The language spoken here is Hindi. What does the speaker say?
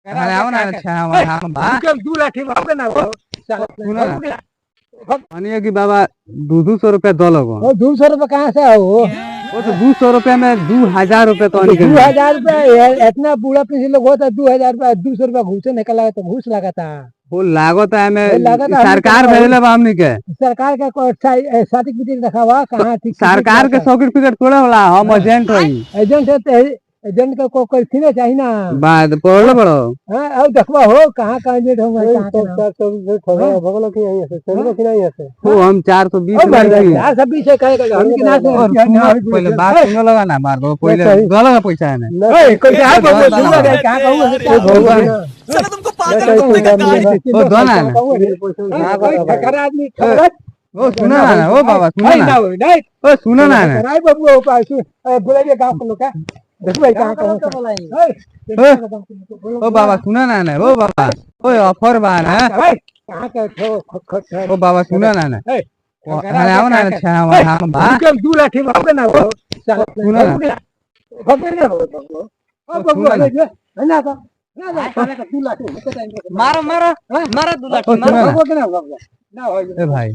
अरे आओ ना अच्छा हम कल 2 लाठी बाबा ना सुनो ना मानिए कि बाबा 200 रुपया दो लोगों वो 200 रुपये कहाँ से आओ वो तो 200 रुपया में 2000 रुपया तो 2000 रुपये इतना बूढ़ा पीछे लोग होता 2000 रुपये 200 रुपया घूस निकला तो घूस लगा था वो लागत है वो में लागत है सरकार भेजले बा हमनी के सरकार का सर्टिफिकेट रखा हुआ कहाँ ठीक सरकार के सर्टिफिकेट थोड़े होला हम एजेंट हई एजेंट है एजेंट का कोई सीने चाहिए ना बाद पढ़ले बड़ो हां अब देखवा हो कहाँ कहाँ एजेंट होगा कहाँ भगलो की यहीं से चलो कि नहीं है वो हम 420 लगी यार सब भी से कहेगा हम की ना पहले बात सुनो लगा ना मार दो पहले दो लगा पैसा है ना कोई क्या बोलूंगा क्या कहूंगा चलो तुमको पागल बोलने का काम ओ दो ना कोई ठकर आदमी ओ सुना ना ओ बाबा सुना ना ओ सुना ना राय बाबू पास बोले गांव के लोग देखो भाई कहाँ ओ बाबा सुना ना ओ बाबा ओ ऑफर बा ना कहाँ का ओ बाबा सुना ना अरे आओ ना अच्छा हम कल 2 लाठी बाबा ना सुना ना मारो मारो मारो 2 लाठी मारो ए भाई